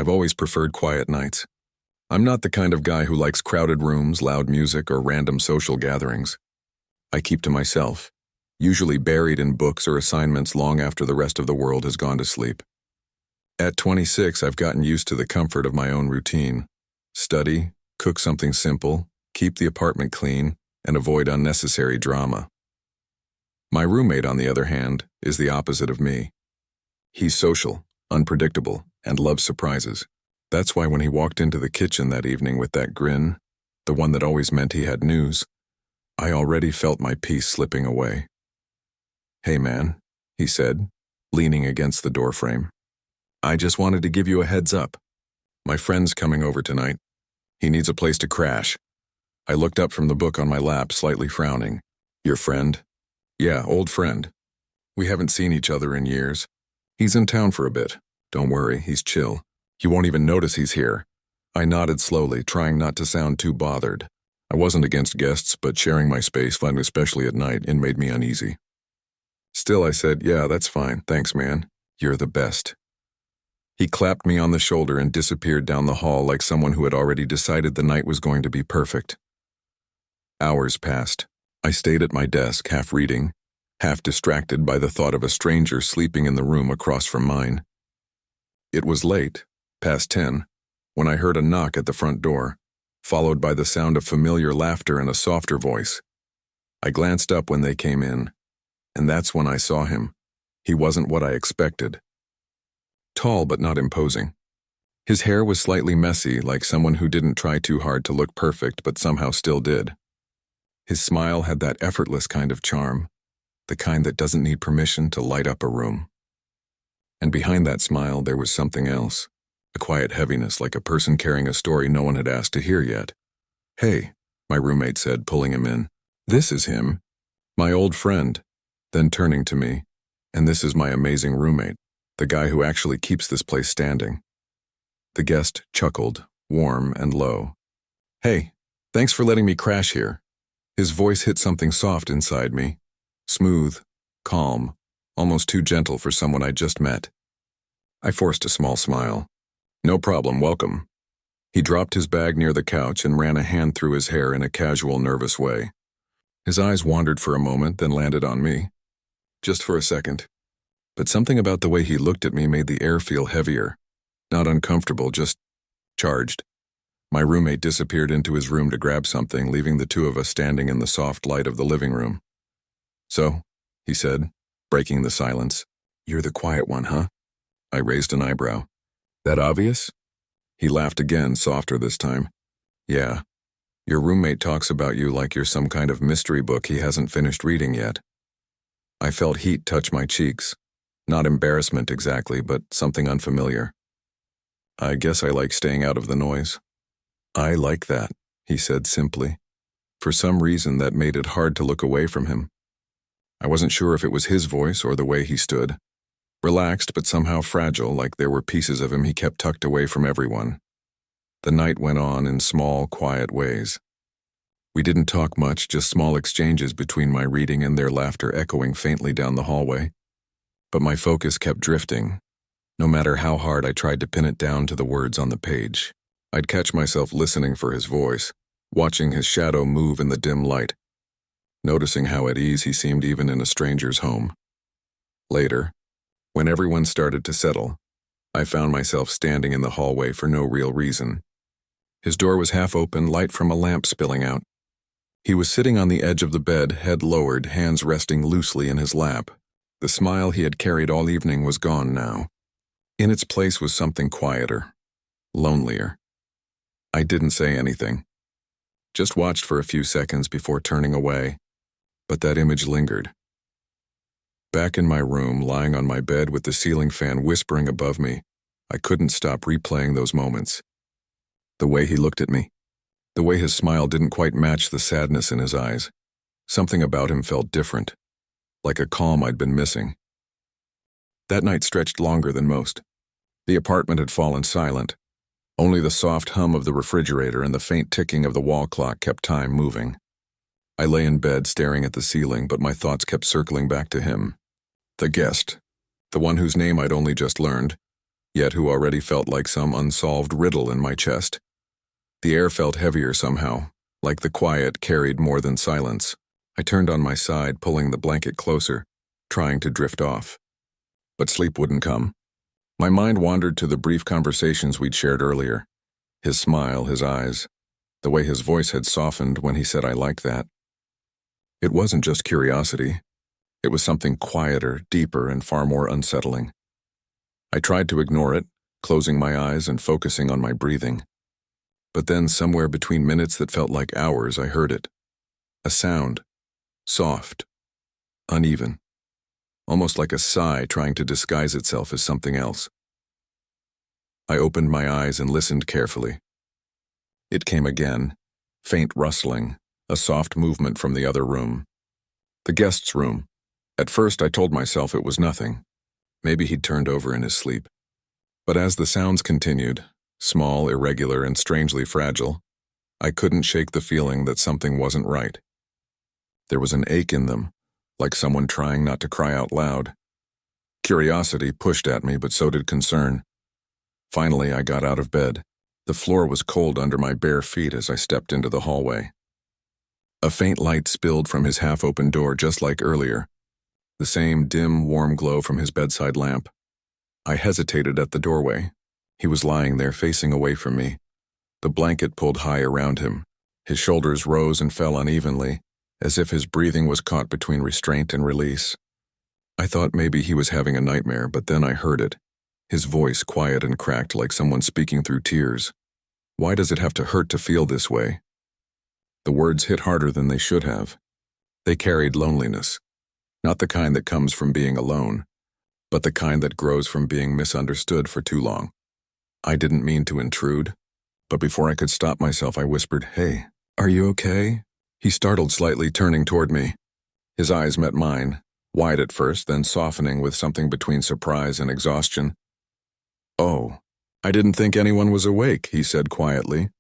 I've always preferred quiet nights. I'm not the kind of guy who likes crowded rooms, loud music, or random social gatherings. I keep to myself, usually buried in books or assignments long after the rest of the world has gone to sleep. At 26, I've gotten used to the comfort of my own routine. Study, cook something simple, keep the apartment clean, and avoid unnecessary drama. My roommate, on the other hand, is the opposite of me. He's social, unpredictable, and loves surprises. That's why when he walked into the kitchen that evening with that grin, the one that always meant he had news, I already felt my peace slipping away. "Hey man," he said, leaning against the doorframe. "I just wanted to give you a heads up. My friend's coming over tonight. He needs a place to crash." I looked up from the book on my lap, slightly frowning. "Your friend?" "Yeah, old friend. We haven't seen each other in years. He's in town for a bit. Don't worry, he's chill. You won't even notice he's here." I nodded slowly, trying not to sound too bothered. I wasn't against guests, but sharing my space, especially at night, it made me uneasy. Still, I said, "Yeah, that's fine. Thanks, man. You're the best." He clapped me on the shoulder and disappeared down the hall like someone who had already decided the night was going to be perfect. Hours passed. I stayed at my desk, half reading, half distracted by the thought of a stranger sleeping in the room across from mine. It was late, past 10, when I heard a knock at the front door, followed by the sound of familiar laughter and a softer voice. I glanced up when they came in, and that's when I saw him. He wasn't what I expected. Tall but not imposing. His hair was slightly messy, like someone who didn't try too hard to look perfect but somehow still did. His smile had that effortless kind of charm, the kind that doesn't need permission to light up a room. And behind that smile there was something else, a quiet heaviness like a person carrying a story no one had asked to hear yet. "Hey," my roommate said, pulling him in. "This is him, my old friend." Then turning to me, "And this is my amazing roommate, the guy who actually keeps this place standing." The guest chuckled, warm and low. "Hey, thanks for letting me crash here." His voice hit something soft inside me, smooth, calm, almost too gentle for someone I just met. I forced a small smile. "No problem, welcome." He dropped his bag near the couch and ran a hand through his hair in a casual, nervous way. His eyes wandered for a moment, then landed on me. Just for a second. But something about the way he looked at me made the air feel heavier. Not uncomfortable, just charged. My roommate disappeared into his room to grab something, leaving the two of us standing in the soft light of the living room. "So," he said, breaking the silence, "you're the quiet one, huh?" I raised an eyebrow. "That obvious?" He laughed again, softer this time. "Yeah. Your roommate talks about you like you're some kind of mystery book he hasn't finished reading yet." I felt heat touch my cheeks. Not embarrassment exactly, but something unfamiliar. "I guess I like staying out of the noise." "I like that," he said simply. For some reason that made it hard to look away from him. I wasn't sure if it was his voice or the way he stood. Relaxed but somehow fragile, like there were pieces of him he kept tucked away from everyone. The night went on in small, quiet ways. We didn't talk much, just small exchanges between my reading and their laughter echoing faintly down the hallway. But my focus kept drifting. No matter how hard I tried to pin it down to the words on the page, I'd catch myself listening for his voice, watching his shadow move in the dim light, noticing how at ease he seemed even in a stranger's home. Later, when everyone started to settle, I found myself standing in the hallway for no real reason. His door was half open, light from a lamp spilling out. He was sitting on the edge of the bed, head lowered, hands resting loosely in his lap. The smile he had carried all evening was gone now. In its place was something quieter, lonelier. I didn't say anything. Just watched for a few seconds before turning away, but that image lingered. Back in my room, lying on my bed with the ceiling fan whispering above me, I couldn't stop replaying those moments. The way he looked at me. The way his smile didn't quite match the sadness in his eyes. Something about him felt different, like a calm I'd been missing. That night stretched longer than most. The apartment had fallen silent. Only the soft hum of the refrigerator and the faint ticking of the wall clock kept time moving. I lay in bed staring at the ceiling, but my thoughts kept circling back to him. The guest. The one whose name I'd only just learned. yet who already felt like some unsolved riddle in my chest. The air felt heavier somehow, like the quiet carried more than silence. I turned on my side, pulling the blanket closer, trying to drift off. But sleep wouldn't come. My mind wandered to the brief conversations we'd shared earlier. His smile, his eyes, the way his voice had softened when he said I like that. It wasn't just curiosity. It was something quieter, deeper, and far more unsettling. I tried to ignore it, closing my eyes and focusing on my breathing. But then, somewhere between minutes that felt like hours, I heard it. A sound. Soft. Uneven. Almost like a sigh trying to disguise itself as something else. I opened my eyes and listened carefully. It came again, faint rustling, a soft movement from the other room. The guest's room. At first I told myself it was nothing. Maybe he'd turned over in his sleep. But as the sounds continued, small, irregular, and strangely fragile, I couldn't shake the feeling that something wasn't right. There was an ache in them, like someone trying not to cry out loud. Curiosity pushed at me, but so did concern. Finally, I got out of bed. The floor was cold under my bare feet as I stepped into the hallway. A faint light spilled from his half-open door just like earlier. The same dim, warm glow from his bedside lamp. I hesitated at the doorway. He was lying there facing away from me. The blanket pulled high around him. His shoulders rose and fell unevenly, as if his breathing was caught between restraint and release. I thought maybe he was having a nightmare, but then I heard it. His voice quiet and cracked like someone speaking through tears. Why does it have to hurt to feel this way? The words hit harder than they should have. They carried loneliness. Not the kind that comes from being alone, but the kind that grows from being misunderstood for too long. I didn't mean to intrude, but before I could stop myself, I whispered, "Hey, are you okay?" He startled slightly, turning toward me. His eyes met mine, wide at first, then softening with something between surprise and exhaustion. "Oh, I didn't think anyone was awake," he said quietly.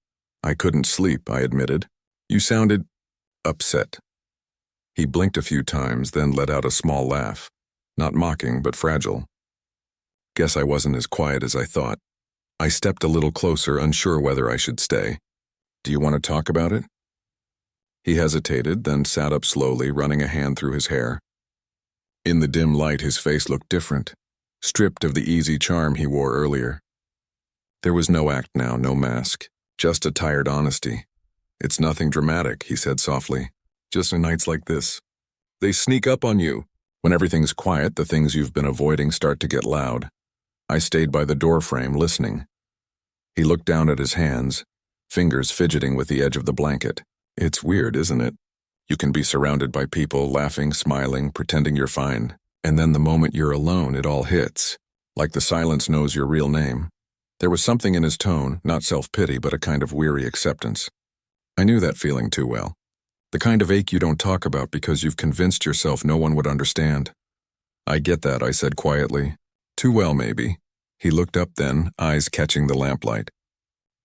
"I couldn't sleep," I admitted. "You sounded upset." He blinked a few times, then let out a small laugh. Not mocking, but fragile. Guess I wasn't as quiet as I thought. I stepped a little closer, unsure whether I should stay. "Do you want to talk about it?" He hesitated, then sat up slowly, running a hand through his hair. In the dim light, his face looked different, stripped of the easy charm he wore earlier. There was no act now, no mask, just a tired honesty. "It's nothing dramatic," he said softly. "Just nights like this. They sneak up on you. When everything's quiet, the things you've been avoiding start to get loud." I stayed by the doorframe, listening. He looked down at his hands, fingers fidgeting with the edge of the blanket. "It's weird, isn't it? You can be surrounded by people, laughing, smiling, pretending you're fine. And then the moment you're alone, it all hits. Like the silence knows your real name." There was something in his tone, not self-pity, but a kind of weary acceptance. I knew that feeling too well. The kind of ache you don't talk about because you've convinced yourself no one would understand. "I get that," I said quietly. "Too well, maybe." He looked up then, eyes catching the lamplight.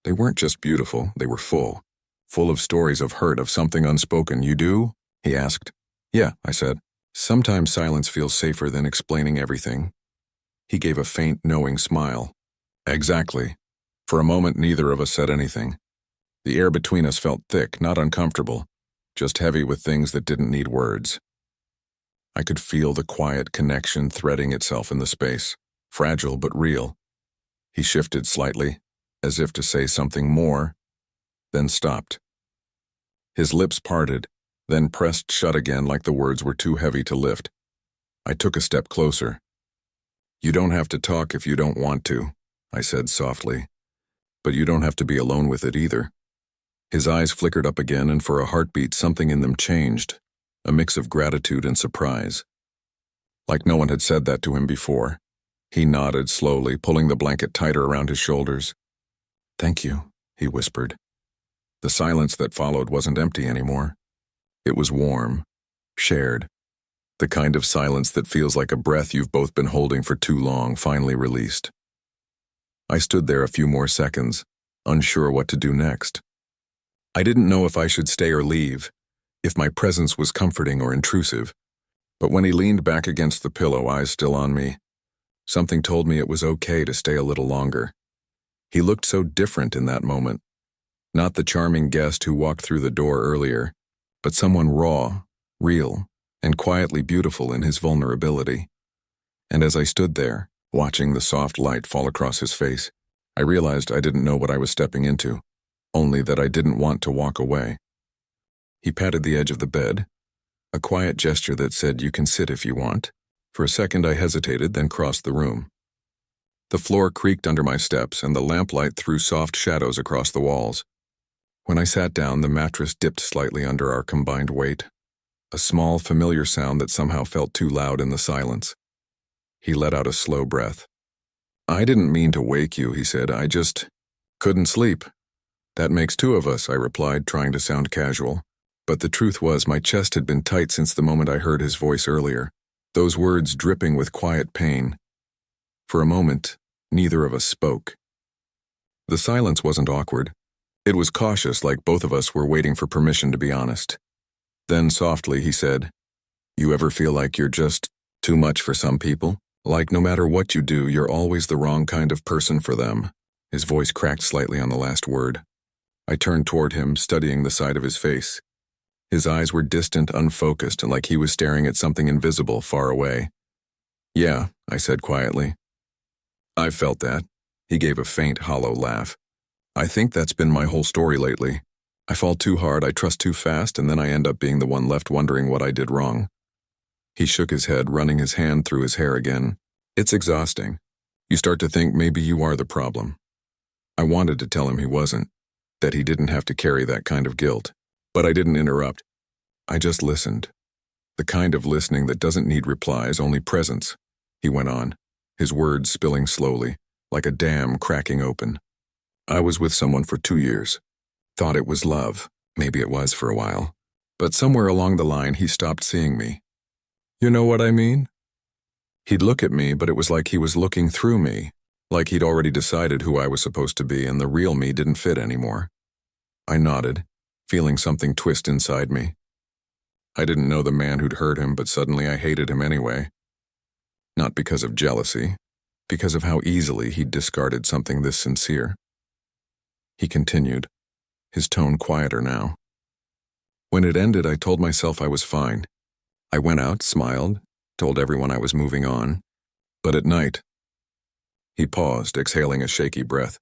They weren't just beautiful, they were full. Full of stories of hurt, of something unspoken. "You do?" he asked. "Yeah," I said. "Sometimes silence feels safer than explaining everything." He gave a faint, knowing smile. "Exactly." For a moment, neither of us said anything. The air between us felt thick, not uncomfortable, just heavy with things that didn't need words. I could feel the quiet connection threading itself in the space, fragile but real. He shifted slightly, as if to say something more, then stopped. His lips parted, then pressed shut again like the words were too heavy to lift. I took a step closer. "You don't have to talk if you don't want to," I said softly. "But you don't have to be alone with it either." His eyes flickered up again, and for a heartbeat something in them changed, a mix of gratitude and surprise. Like no one had said that to him before. He nodded slowly, pulling the blanket tighter around his shoulders. "Thank you," he whispered. The silence that followed wasn't empty anymore. It was warm, shared. The kind of silence that feels like a breath you've both been holding for too long, finally released. I stood there a few more seconds, unsure what to do next. I didn't know if I should stay or leave, if my presence was comforting or intrusive. But when he leaned back against the pillow, eyes still on me, Something told me it was okay to stay a little longer. He looked so different in that moment. Not the charming guest who walked through the door earlier, but someone raw, real, and quietly beautiful in his vulnerability. And as I stood there, watching the soft light fall across his face, I realized I didn't know what I was stepping into, only that I didn't want to walk away. He patted the edge of the bed, a quiet gesture that said, "You can sit if you want." For a second I hesitated, then crossed the room. The floor creaked under my steps, and the lamplight threw soft shadows across the walls. When I sat down, the mattress dipped slightly under our combined weight, a small, familiar sound that somehow felt too loud in the silence. He let out a slow breath. "I didn't mean to wake you," he said. "I just couldn't sleep." "That makes two of us," I replied, trying to sound casual. But the truth was, my chest had been tight since the moment I heard his voice earlier, those words dripping with quiet pain. For a moment, neither of us spoke. The silence wasn't awkward. It was cautious, like both of us were waiting for permission to be honest. Then softly he said, "You ever feel like you're just too much for some people? Like no matter what you do, you're always the wrong kind of person for them?" His voice cracked slightly on the last word. I turned toward him, studying the side of his face. His eyes were distant, unfocused, and like he was staring at something invisible far away. "Yeah," I said quietly. "I've felt that." He gave a faint, hollow laugh. "I think that's been my whole story lately. I fall too hard, I trust too fast, and then I end up being the one left wondering what I did wrong." He shook his head, running his hand through his hair again. "It's exhausting. You start to think maybe you are the problem." I wanted to tell him he wasn't, that he didn't have to carry that kind of guilt. But I didn't interrupt. I just listened. The kind of listening that doesn't need replies, only presence. He went on, his words spilling slowly, like a dam cracking open. "I was with someone for 2 years. Thought it was love. Maybe it was for a while. But somewhere along the line, he stopped seeing me. You know what I mean?" He'd look at me, but it was like he was looking through me, like he'd already decided who I was supposed to be and the real me didn't fit anymore. I nodded, feeling something twist inside me. I didn't know the man who'd hurt him, but suddenly I hated him anyway. Not because of jealousy, because of how easily he'd discarded something this sincere. He continued, his tone quieter now. "When it ended, I told myself I was fine. I went out, smiled, told everyone I was moving on. But at night..." He paused, exhaling a shaky breath.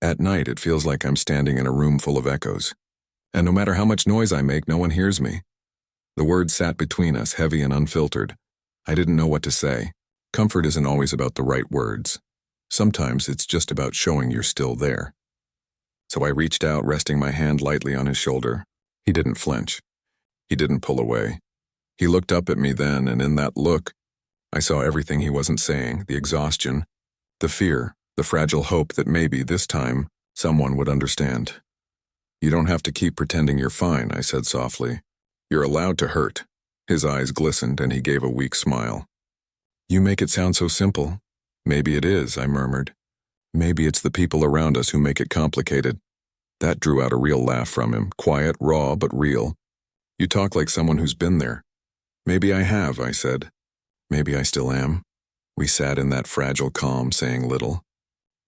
"At night, it feels like I'm standing in a room full of echoes. And no matter how much noise I make, no one hears me." The words sat between us, heavy and unfiltered. I didn't know what to say. Comfort isn't always about the right words. Sometimes it's just about showing you're still there. So I reached out, resting my hand lightly on his shoulder. He didn't flinch. He didn't pull away. He looked up at me then, and in that look, I saw everything he wasn't saying, the exhaustion, the fear, the fragile hope that maybe this time someone would understand. "You don't have to keep pretending you're fine," I said softly. "You're allowed to hurt." His eyes glistened and he gave a weak smile. "You make it sound so simple." "Maybe it is," I murmured. "Maybe it's the people around us who make it complicated." That drew out a real laugh from him, quiet, raw, but real. "You talk like someone who's been there." "Maybe I have," I said. "Maybe I still am." We sat in that fragile calm, saying little.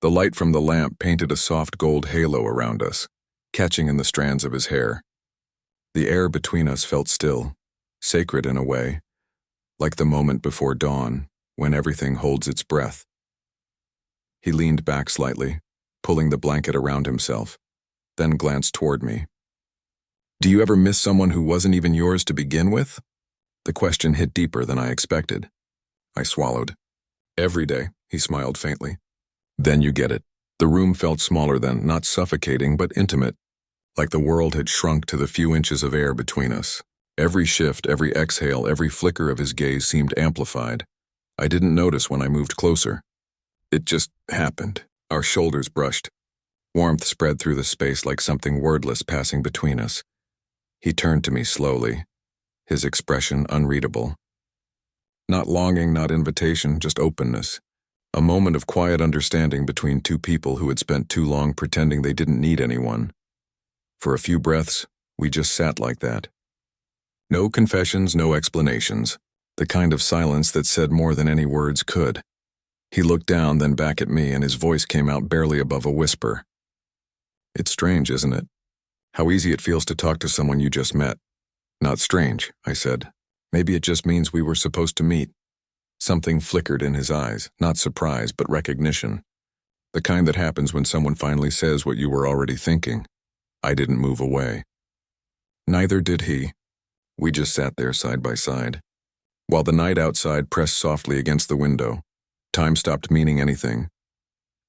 The light from the lamp painted a soft gold halo around us, catching in the strands of his hair. The air between us felt still, sacred in a way, like the moment before dawn, when everything holds its breath. He leaned back slightly, pulling the blanket around himself, then glanced toward me. "Do you ever miss someone who wasn't even yours to begin with?" The question hit deeper than I expected. I swallowed. "Every day," he smiled faintly. "Then you get it." The room felt smaller then, not suffocating, but intimate, like the world had shrunk to the few inches of air between us. Every shift, every exhale, every flicker of his gaze seemed amplified. I didn't notice when I moved closer. It just happened. Our shoulders brushed. Warmth spread through the space like something wordless passing between us. He turned to me slowly, his expression unreadable. Not longing, not invitation, just openness. A moment of quiet understanding between two people who had spent too long pretending they didn't need anyone. For a few breaths, we just sat like that. No confessions, no explanations. The kind of silence that said more than any words could. He looked down, then back at me, and his voice came out barely above a whisper. It's strange, isn't it? How easy it feels to talk to someone you just met. Not strange, I said. Maybe it just means we were supposed to meet. Something flickered in his eyes, not surprise, but recognition. The kind that happens when someone finally says what you were already thinking. I didn't move away. Neither did he. We just sat there side by side. While the night outside pressed softly against the window, time stopped meaning anything.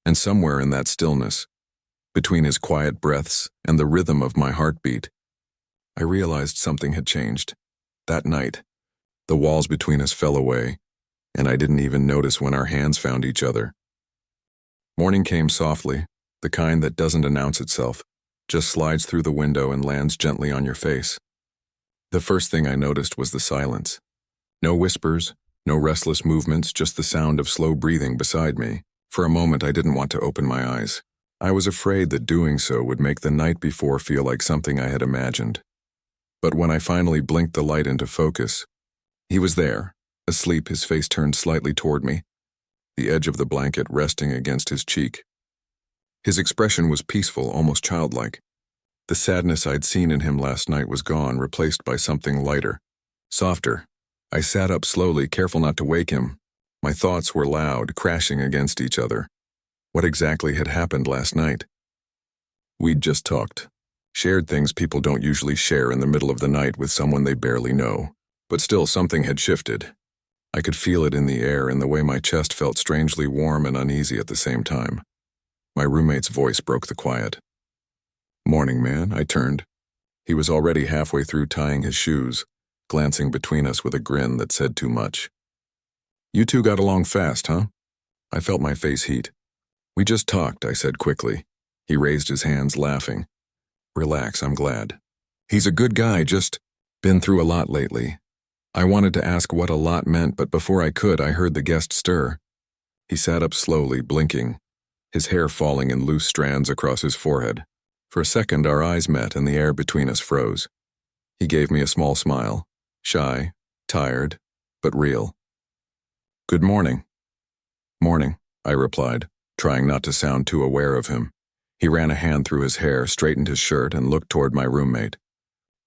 And somewhere in that stillness, between his quiet breaths and the rhythm of my heartbeat, I realized something had changed. That night, the walls between us fell away, and I didn't even notice when our hands found each other. Morning came softly, the kind that doesn't announce itself, just slides through the window and lands gently on your face. The first thing I noticed was the silence. No whispers, no restless movements, just the sound of slow breathing beside me. For a moment, I didn't want to open my eyes. I was afraid that doing so would make the night before feel like something I had imagined. But when I finally blinked the light into focus, he was there, asleep, his face turned slightly toward me, the edge of the blanket resting against his cheek. His expression was peaceful, almost childlike. The sadness I'd seen in him last night was gone, replaced by something lighter, softer. I sat up slowly, careful not to wake him. My thoughts were loud, crashing against each other. What exactly had happened last night? We'd just talked. Shared things people don't usually share in the middle of the night with someone they barely know. But still, something had shifted. I could feel it in the air, in the way my chest felt strangely warm and uneasy at the same time. My roommate's voice broke the quiet. "Morning, man," I turned. He was already halfway through tying his shoes, glancing between us with a grin that said too much. "You two got along fast, huh?" I felt my face heat. "We just talked," I said quickly. He raised his hands, laughing. "Relax, I'm glad. He's a good guy, just been through a lot lately." I wanted to ask what a lot meant, but before I could, I heard the guest stir. He sat up slowly, blinking, his hair falling in loose strands across his forehead. For a second, our eyes met and the air between us froze. He gave me a small smile, shy, tired, but real. "Good morning." "Morning," I replied, trying not to sound too aware of him. He ran a hand through his hair, straightened his shirt, and looked toward my roommate.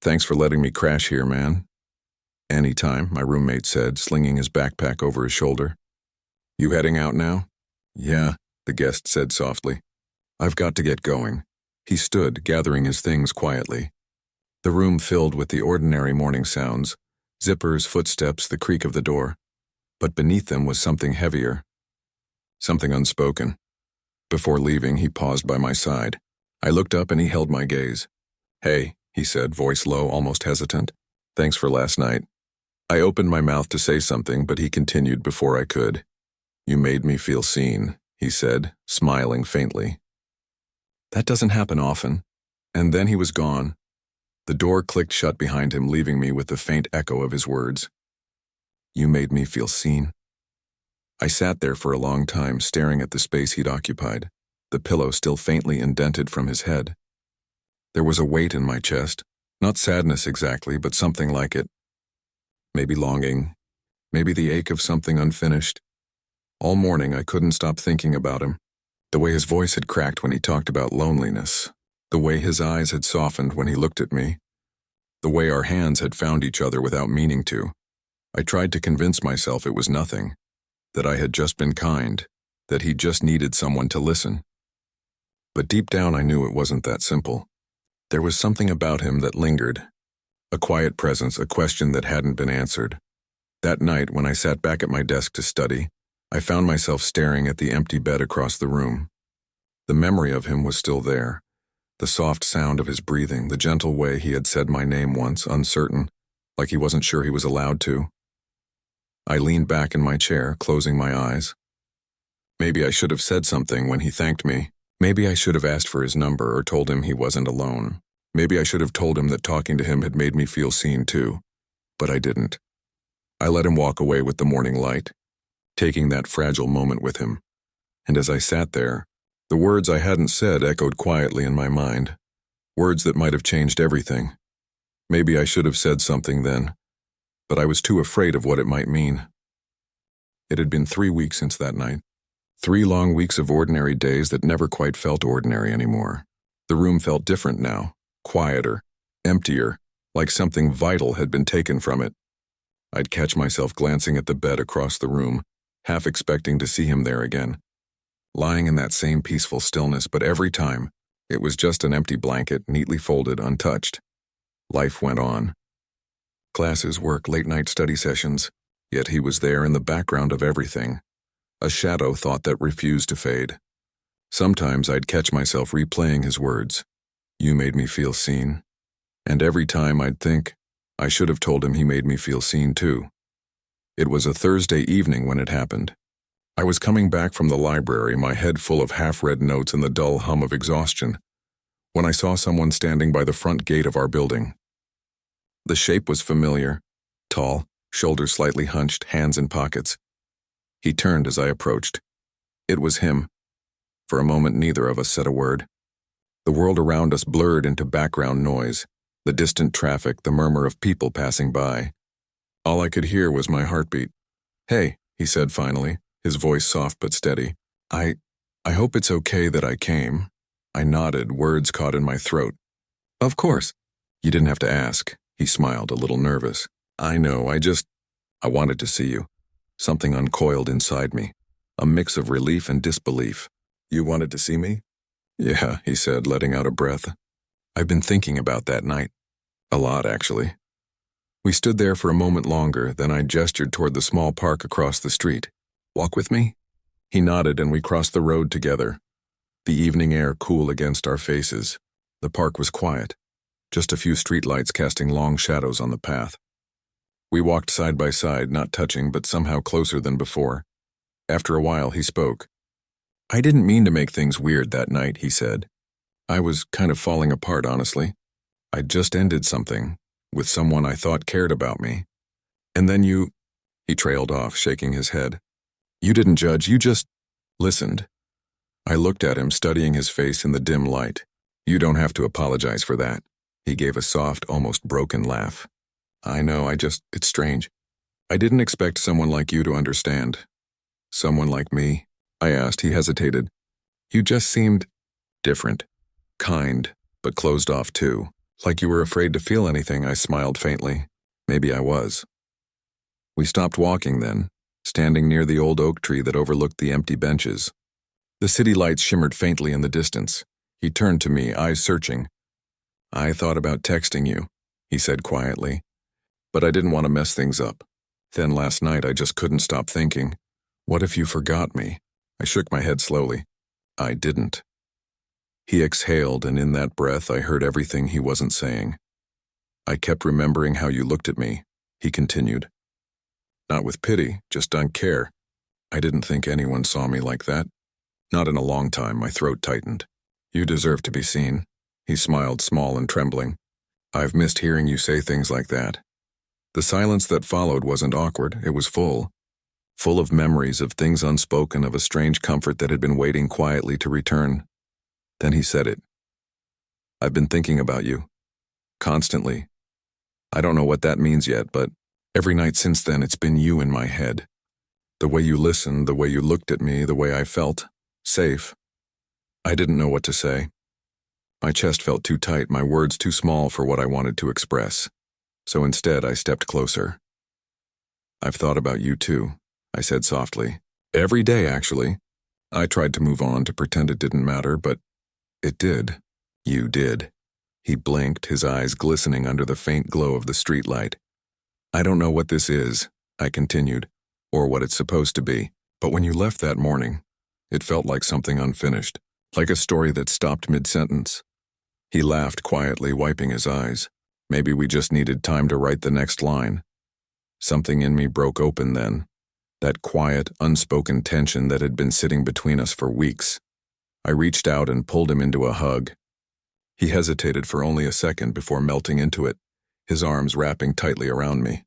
"Thanks for letting me crash here, man." "Anytime," my roommate said, slinging his backpack over his shoulder. "You heading out now?" "Yeah," the guest said softly. "I've got to get going." He stood, gathering his things quietly. The room filled with the ordinary morning sounds, zippers, footsteps, the creak of the door. But beneath them was something heavier, something unspoken. Before leaving, he paused by my side. I looked up and he held my gaze. "Hey," he said, voice low, almost hesitant. "Thanks for last night." I opened my mouth to say something, but he continued before I could. "You made me feel seen," he said, smiling faintly. That doesn't happen often. And then he was gone. The door clicked shut behind him, leaving me with the faint echo of his words. "You made me feel seen." I sat there for a long time, staring at the space he'd occupied, the pillow still faintly indented from his head. There was a weight in my chest, not sadness exactly, but something like it. Maybe longing, maybe the ache of something unfinished. All morning I couldn't stop thinking about him. The way his voice had cracked when he talked about loneliness, the way his eyes had softened when he looked at me, the way our hands had found each other without meaning to. I tried to convince myself it was nothing, that I had just been kind, that he just needed someone to listen. But deep down I knew it wasn't that simple. There was something about him that lingered, a quiet presence, a question that hadn't been answered. That night, when I sat back at my desk to study, I found myself staring at the empty bed across the room. The memory of him was still there, the soft sound of his breathing, the gentle way he had said my name once, uncertain, like he wasn't sure he was allowed to. I leaned back in my chair, closing my eyes. Maybe I should have said something when he thanked me. Maybe I should have asked for his number or told him he wasn't alone. Maybe I should have told him that talking to him had made me feel seen too. But I didn't. I let him walk away with the morning light, taking that fragile moment with him. And as I sat there, the words I hadn't said echoed quietly in my mind, words that might have changed everything. Maybe I should have said something then, but I was too afraid of what it might mean. It had been 3 weeks since that night. 3 long weeks of ordinary days that never quite felt ordinary anymore. The room felt different now, quieter, emptier, like something vital had been taken from it. I'd catch myself glancing at the bed across the room, half expecting to see him there again, lying in that same peaceful stillness, but every time, it was just an empty blanket, neatly folded, untouched. Life went on. Classes, work, late-night study sessions, yet he was there in the background of everything, a shadow thought that refused to fade. Sometimes I'd catch myself replaying his words, "You made me feel seen," and every time I'd think, I should have told him he made me feel seen too. It was a Thursday evening when it happened. I was coming back from the library, my head full of half-read notes and the dull hum of exhaustion, when I saw someone standing by the front gate of our building. The shape was familiar, tall, shoulders slightly hunched, hands in pockets. He turned as I approached. It was him. For a moment, neither of us said a word. The world around us blurred into background noise, the distant traffic, the murmur of people passing by. All I could hear was my heartbeat. "Hey," he said finally, his voice soft but steady. I hope it's okay that I came." I nodded, words caught in my throat. "Of course." "You didn't have to ask." He smiled, a little nervous. "I know, I wanted to see you." Something uncoiled inside me, a mix of relief and disbelief. "You wanted to see me?" "Yeah," he said, letting out a breath. "I've been thinking about that night. A lot, actually." We stood there for a moment longer, then I gestured toward the small park across the street. "Walk with me?" He nodded and we crossed the road together, the evening air cool against our faces. The park was quiet, just a few streetlights casting long shadows on the path. We walked side by side, not touching, but somehow closer than before. After a while, he spoke. "I didn't mean to make things weird that night," he said. "I was kind of falling apart, honestly. I'd just ended something, with someone I thought cared about me. And then you—" He trailed off, shaking his head. "You didn't judge, you just listened." I looked at him, studying his face in the dim light. "You don't have to apologize for that." He gave a soft, almost broken laugh. "I know, it's strange. I didn't expect someone like you to understand." "Someone like me?" I asked. He hesitated. "You just seemed different. Kind, but closed off too. Like you were afraid to feel anything." I smiled faintly. Maybe I was. We stopped walking then, standing near the old oak tree that overlooked the empty benches. The city lights shimmered faintly in the distance. He turned to me, eyes searching. "I thought about texting you," he said quietly, "but I didn't want to mess things up. Then last night I just couldn't stop thinking, what if you forgot me?" I shook my head slowly. "I didn't." He exhaled, and in that breath I heard everything he wasn't saying. "I kept remembering how you looked at me," he continued. "Not with pity, just on care. I didn't think anyone saw me like that. Not in a long time." My throat tightened. "You deserve to be seen." He smiled, small and trembling. "I've missed hearing you say things like that." The silence that followed wasn't awkward, it was full of memories, of things unspoken, of a strange comfort that had been waiting quietly to return. Then he said it. "I've been thinking about you. Constantly. I don't know what that means yet, but every night since then it's been you in my head. The way you listened, the way you looked at me, the way I felt safe." I didn't know what to say. My chest felt too tight, my words too small for what I wanted to express. So instead, I stepped closer. "I've thought about you too," I said softly. "Every day, actually." I tried to move on, to pretend it didn't matter, but it did. "You did." He blinked, his eyes glistening under the faint glow of the streetlight. "I don't know what this is," I continued, "or what it's supposed to be, but when you left that morning, it felt like something unfinished, like a story that stopped mid-sentence." He laughed quietly, wiping his eyes. Maybe we just needed time to write the next line. Something in me broke open then, that quiet, unspoken tension that had been sitting between us for weeks. I reached out and pulled him into a hug. He hesitated for only a second before melting into it, his arms wrapping tightly around me.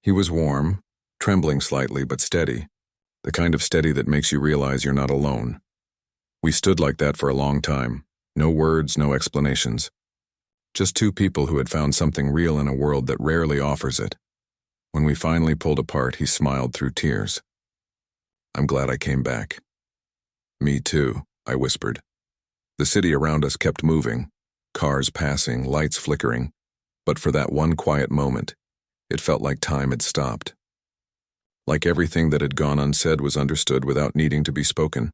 He was warm, trembling slightly but steady, the kind of steady that makes you realize you're not alone. We stood like that for a long time, no words, no explanations. Just two people who had found something real in a world that rarely offers it. When we finally pulled apart, he smiled through tears. "I'm glad I came back," Me too, I whispered. The city around us kept moving, cars passing, lights flickering, but for that one quiet moment, it felt like time had stopped. Like everything that had gone unsaid was understood without needing to be spoken.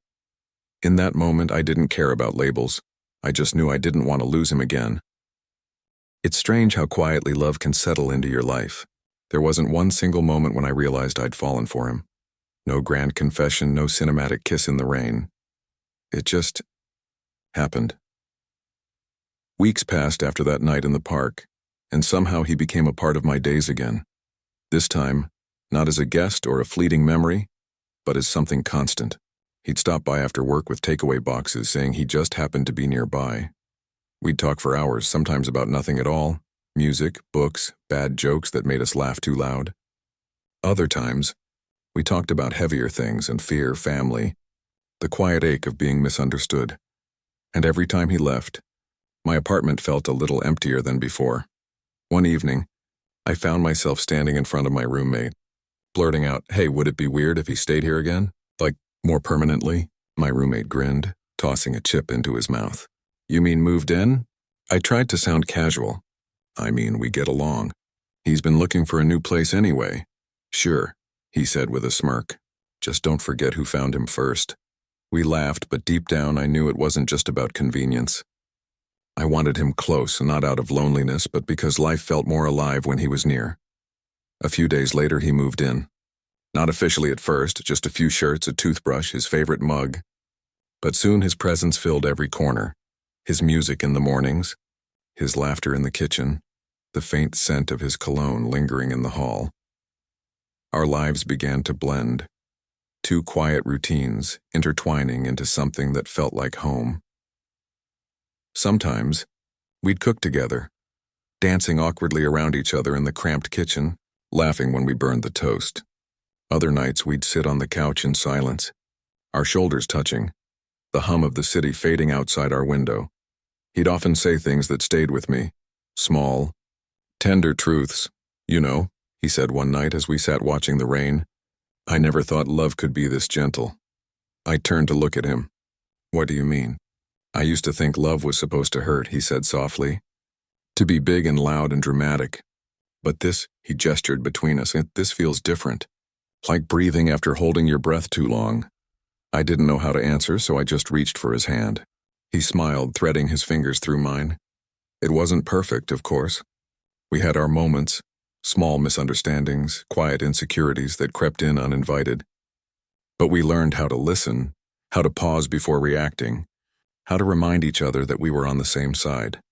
In that moment, I didn't care about labels. I just knew I didn't want to lose him again. It's strange how quietly love can settle into your life. There wasn't one single moment when I realized I'd fallen for him. No grand confession, no cinematic kiss in the rain. It just happened. Weeks passed after that night in the park, and somehow he became a part of my days again. This time, not as a guest or a fleeting memory, but as something constant. He'd stop by after work with takeaway boxes, saying he just happened to be nearby. We'd talk for hours, sometimes about nothing at all, music, books, bad jokes that made us laugh too loud. Other times, we talked about heavier things and fear, family, the quiet ache of being misunderstood. And every time he left, my apartment felt a little emptier than before. One evening, I found myself standing in front of my roommate, blurting out, "Hey, would it be weird if he stayed here again? Like, more permanently?" My roommate grinned, tossing a chip into his mouth. "You mean moved in?" I tried to sound casual. "I mean, we get along. He's been looking for a new place anyway." "Sure," he said with a smirk. "Just don't forget who found him first." We laughed, but deep down I knew it wasn't just about convenience. I wanted him close, not out of loneliness, but because life felt more alive when he was near. A few days later, he moved in. Not officially at first, just a few shirts, a toothbrush, his favorite mug. But soon his presence filled every corner. His music in the mornings, his laughter in the kitchen, the faint scent of his cologne lingering in the hall. Our lives began to blend. Two quiet routines intertwining into something that felt like home. Sometimes, we'd cook together, dancing awkwardly around each other in the cramped kitchen, laughing when we burned the toast. Other nights we'd sit on the couch in silence, our shoulders touching, the hum of the city fading outside our window. He'd often say things that stayed with me, small, tender truths. "You know," he said one night as we sat watching the rain, "I never thought love could be this gentle." I turned to look at him. "What do you mean?" "I used to think love was supposed to hurt," he said softly, "to be big and loud and dramatic. But this," he gestured between us, "this feels different. Like breathing after holding your breath too long." I didn't know how to answer, so I just reached for his hand. He smiled, threading his fingers through mine. It wasn't perfect, of course. We had our moments, small misunderstandings, quiet insecurities that crept in uninvited. But we learned how to listen, how to pause before reacting, how to remind each other that we were on the same side.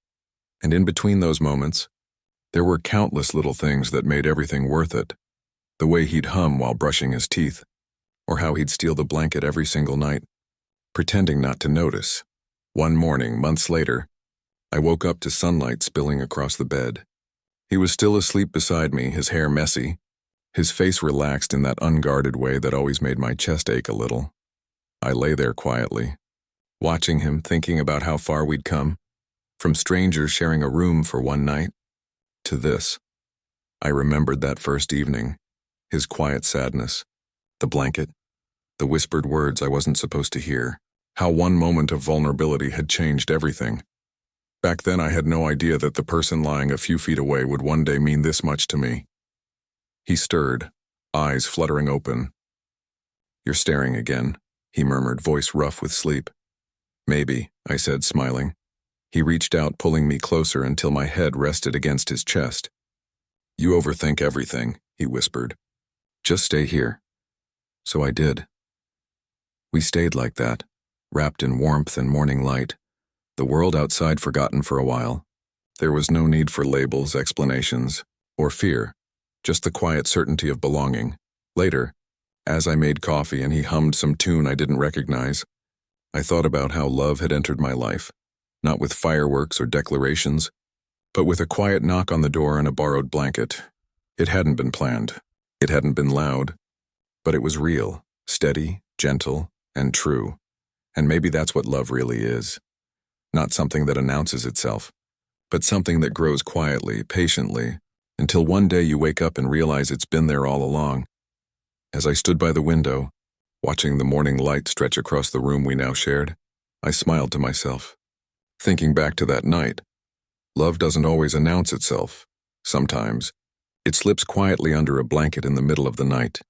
And in between those moments, there were countless little things that made everything worth it. The way he'd hum while brushing his teeth, or how he'd steal the blanket every single night, pretending not to notice. One morning, months later, I woke up to sunlight spilling across the bed. He was still asleep beside me, his hair messy, his face relaxed in that unguarded way that always made my chest ache a little. I lay there quietly, watching him, thinking about how far we'd come, from strangers sharing a room for one night, to this. I remembered that first evening, his quiet sadness, the blanket, the whispered words I wasn't supposed to hear, how one moment of vulnerability had changed everything. Back then I had no idea that the person lying a few feet away would one day mean this much to me. He stirred, eyes fluttering open. "You're staring again," he murmured, voice rough with sleep. "Maybe," I said, smiling. He reached out, pulling me closer until my head rested against his chest. "You overthink everything," he whispered. "Just stay here." So I did. We stayed like that, wrapped in warmth and morning light, the world outside forgotten for a while. There was no need for labels, explanations, or fear, just the quiet certainty of belonging. Later, as I made coffee and he hummed some tune I didn't recognize, I thought about how love had entered my life, not with fireworks or declarations, but with a quiet knock on the door and a borrowed blanket. It hadn't been planned. It hadn't been loud, but it was real, steady, gentle, and true. And maybe that's what love really is. Not something that announces itself, but something that grows quietly, patiently, until one day you wake up and realize it's been there all along. As I stood by the window, Watching the morning light stretch across the room we now shared, I smiled to myself. Thinking back to that night, love doesn't always announce itself. Sometimes, it slips quietly under a blanket in the middle of the night,